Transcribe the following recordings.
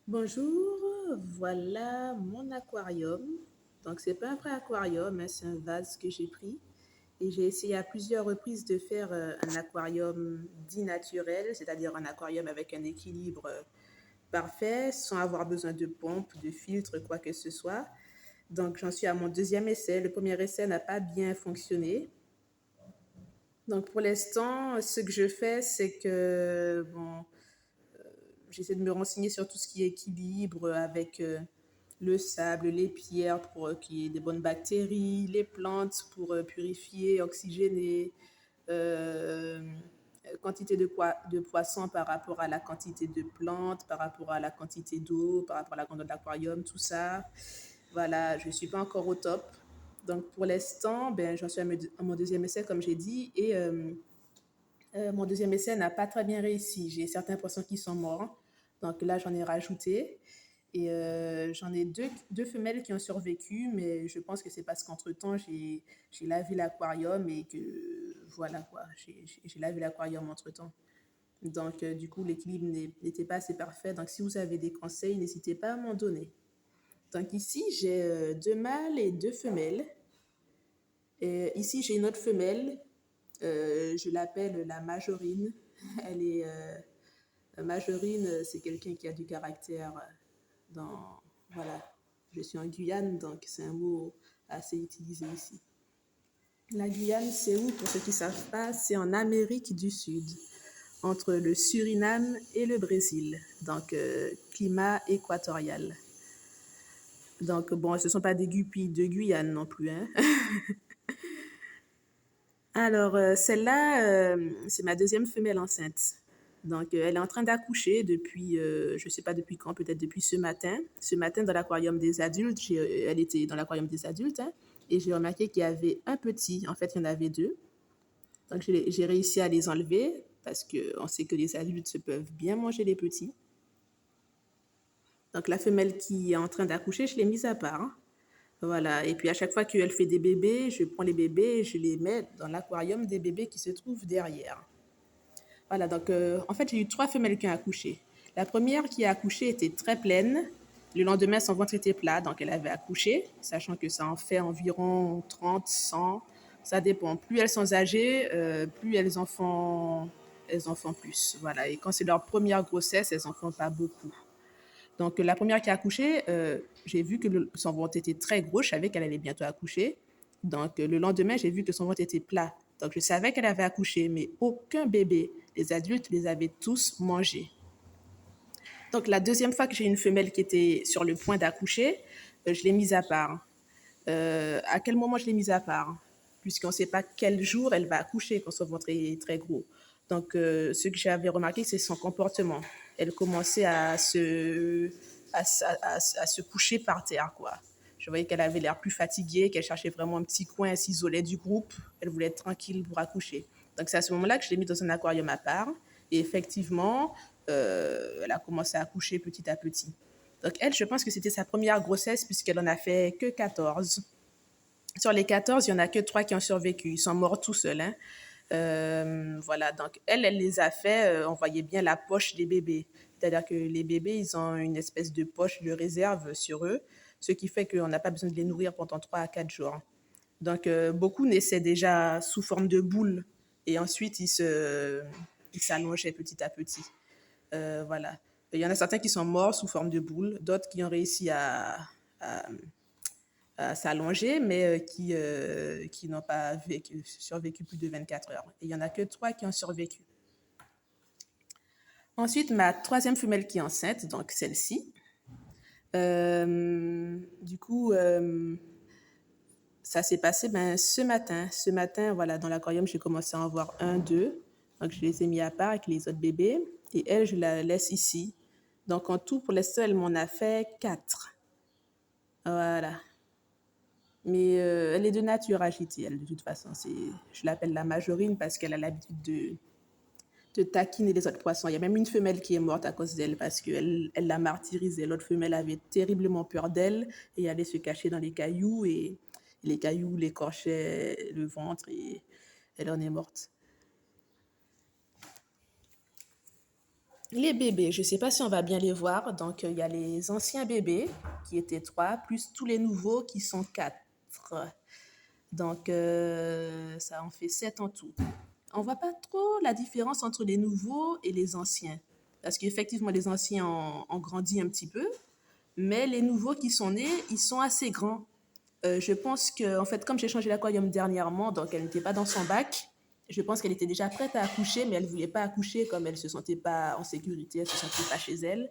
Bonjour, voilà mon aquarium. Donc, c'est pas un vrai aquarium, hein, c'est un vase que j'ai pris. Et j'ai essayé à plusieurs reprises de faire un aquarium dit naturel, c'est-à-dire un aquarium avec un équilibre parfait, sans avoir besoin de pompe, de filtre, quoi que ce soit. Donc, j'en suis à mon deuxième essai. Le premier essai n'a pas bien fonctionné. Donc, pour l'instant, ce que je fais, c'est que, bon, j'essaie de me renseigner sur tout ce qui est équilibre avec le sable, les pierres pour qu'il y ait des bonnes bactéries, les plantes pour purifier, oxygéner, euh, quantité de poissons par rapport à la quantité de plantes, par rapport à la quantité d'eau, par rapport à la grandeur de l'aquarium, tout ça. Voilà, je ne suis pas encore au top. Donc pour l'instant, ben, j'en suis à mon deuxième essai, comme j'ai dit, et mon deuxième essai n'a pas très bien réussi. J'ai certains poissons qui sont morts. Donc là, j'en ai rajouté. Et j'en ai deux femelles qui ont survécu, mais je pense que c'est parce qu'entre-temps, j'ai lavé l'aquarium et que voilà quoi, j'ai lavé l'aquarium entre-temps. Donc du coup, l'équilibre n'était pas assez parfait. Donc si vous avez des conseils, n'hésitez pas à m'en donner. Donc ici, j'ai deux mâles et deux femelles. Et ici, j'ai une autre femelle. Je l'appelle la Majorine. Elle est Majorine, c'est quelqu'un qui a du caractère dans voilà. Je suis en Guyane, donc c'est un mot assez utilisé ici. La Guyane, c'est où? Pour ceux qui ne savent pas, c'est en Amérique du Sud, entre le Suriname et le Brésil, donc climat équatorial. Donc bon, ce ne sont pas des guppies de Guyane non plus, hein. Alors, celle-là, c'est ma deuxième femelle enceinte. Donc, elle est en train d'accoucher depuis, je ne sais pas depuis quand, peut-être depuis ce matin. Ce matin, dans l'aquarium des adultes, elle était dans l'aquarium des adultes, hein, et j'ai remarqué qu'il y avait un petit. En fait, il y en avait deux. Donc, j'ai réussi à les enlever parce qu'on sait que les adultes peuvent bien manger les petits. Donc, la femelle qui est en train d'accoucher, je l'ai mise à part, hein. Voilà. Et puis à chaque fois qu'elle fait des bébés, je prends les bébés et je les mets dans l'aquarium des bébés qui se trouvent derrière. Voilà. Donc en fait, j'ai eu trois femelles qui ont accouché. La première qui a accouché était très pleine. Le lendemain, son ventre était plat, donc elle avait accouché, sachant que ça en fait environ 30, 100. Ça dépend. Plus elles sont âgées, plus elles en font plus. Voilà. Et quand c'est leur première grossesse, elles en font pas beaucoup. Donc, la première qui a accouché, j'ai vu que son ventre était très gros. Je savais qu'elle allait bientôt accoucher. Donc, le lendemain, j'ai vu que son ventre était plat. Donc, je savais qu'elle avait accouché, mais aucun bébé. Les adultes les avaient tous mangés. Donc, la deuxième fois que j'ai une femelle qui était sur le point d'accoucher, je l'ai mise à part. À quel moment je l'ai mise à part? Puisqu'on ne sait pas quel jour elle va accoucher quand son ventre est très gros. Donc, ce que j'avais remarqué, c'est son comportement. Elle commençait à se coucher par terre, quoi. Je voyais qu'elle avait l'air plus fatiguée, qu'elle cherchait vraiment un petit coin, elle s'isolait du groupe. Elle voulait être tranquille pour accoucher. Donc, c'est à ce moment-là que je l'ai mise dans un aquarium à part. Et effectivement, elle a commencé à accoucher petit à petit. Donc, elle, je pense que c'était sa première grossesse puisqu'elle en a fait que 14. Sur les 14, il n'y en a que 3 qui ont survécu. Ils sont morts tout seuls, hein. Voilà, donc elle les a fait, on voyait bien la poche des bébés. C'est-à-dire que les bébés, ils ont une espèce de poche de réserve sur eux, ce qui fait qu'on n'a pas besoin de les nourrir pendant 3 à 4 jours. Donc, beaucoup naissaient déjà sous forme de boule et ensuite ils s'allongeaient petit à petit. Voilà. Il y en a certains qui sont morts sous forme de boule, d'autres qui ont réussi à s'allonger, mais qui n'ont pas survécu plus de 24 heures. Et il n'y en a que 3 qui ont survécu. Ensuite, ma troisième femelle qui est enceinte, donc celle-ci. Du coup, ça s'est passé ce matin. Ce matin, voilà, dans l'aquarium, j'ai commencé à en voir un, deux. Donc, je les ai mis à part avec les autres bébés. Et elle, je la laisse ici. Donc, en tout, pour l'instant, elle m'en a fait 4. Voilà. Mais elle est de nature agitée, elle, de toute façon. Je l'appelle la Majorine parce qu'elle a l'habitude de taquiner les autres poissons. Il y a même une femelle qui est morte à cause d'elle parce qu'elle l'a martyrisée. L'autre femelle avait terriblement peur d'elle et allait se cacher dans les cailloux et les cailloux l'écorchaient le ventre et elle en est morte. Les bébés, je ne sais pas si on va bien les voir. Donc, il y a les anciens bébés qui étaient trois, plus tous les nouveaux qui sont quatre. Donc, ça en fait sept en tout. On ne voit pas trop la différence entre les nouveaux et les anciens. Parce qu'effectivement, les anciens ont grandi un petit peu, mais les nouveaux qui sont nés, ils sont assez grands. Je pense que, en fait, comme j'ai changé l'aquarium dernièrement, donc elle n'était pas dans son bac, je pense qu'elle était déjà prête à accoucher, mais elle ne voulait pas accoucher comme elle ne se sentait pas en sécurité, elle ne se sentait pas chez elle.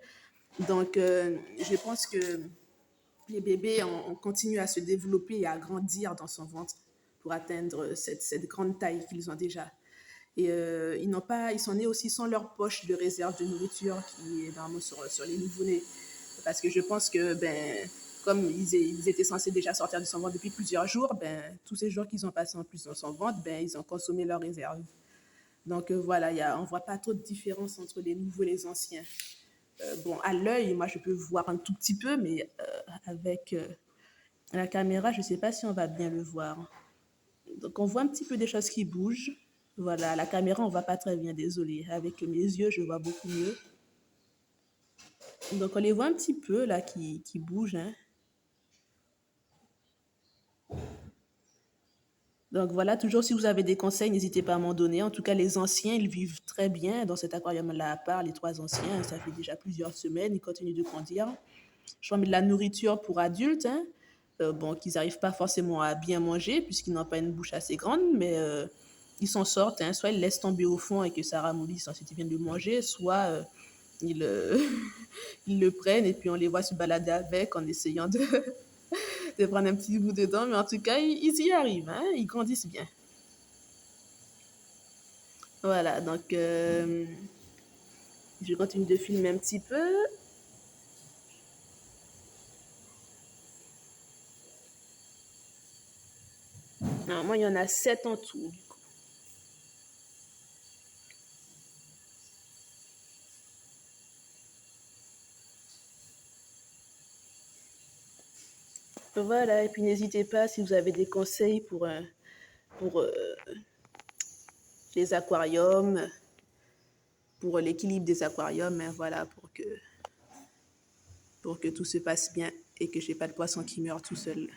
Donc, je pense que les bébés ont continué à se développer et à grandir dans son ventre pour atteindre cette grande taille qu'ils ont déjà. Et ils sont nés aussi sans leur poche de réserve de nourriture qui est normalement sur les nouveau-nés. Parce que je pense que, ben, comme ils étaient censés déjà sortir de son ventre depuis plusieurs jours, ben, tous ces jours qu'ils ont passés en plus dans son ventre, ben, ils ont consommé leur réserve. Donc voilà, on ne voit pas trop de différence entre les nouveaux et les anciens. Bon, à l'œil, moi, je peux voir un tout petit peu, mais avec la caméra, je ne sais pas si on va bien le voir. Donc, on voit un petit peu des choses qui bougent. Voilà, à la caméra, on ne voit pas très bien, désolé. Avec mes yeux, je vois beaucoup mieux. Donc, on les voit un petit peu, là, qui bougent. Hein. Donc, voilà, toujours si vous avez des conseils, n'hésitez pas à m'en donner. En tout cas, les anciens, ils vivent très bien dans cet aquarium-là, à part les trois anciens. Ça fait déjà plusieurs semaines, ils continuent de grandir. Je mets de la nourriture pour adultes, hein. Bon, qu'ils n'arrivent pas forcément à bien manger puisqu'ils n'ont pas une bouche assez grande, mais ils s'en sortent. Hein. Soit ils laissent tomber au fond et que ça ramollisse, ensuite ils viennent de manger, soit ils, ils le prennent et puis on les voit se balader avec en essayant de prendre un petit bout dedans. Mais en tout cas, ils y arrivent, hein. Ils grandissent bien. Voilà, donc je continue de filmer un petit peu. Alors, moi, il y en a 7 en tout. Voilà, et puis n'hésitez pas si vous avez des conseils pour les aquariums, pour l'équilibre des aquariums, hein, voilà, pour que tout se passe bien et que j'ai pas de poisson qui meurt tout seul.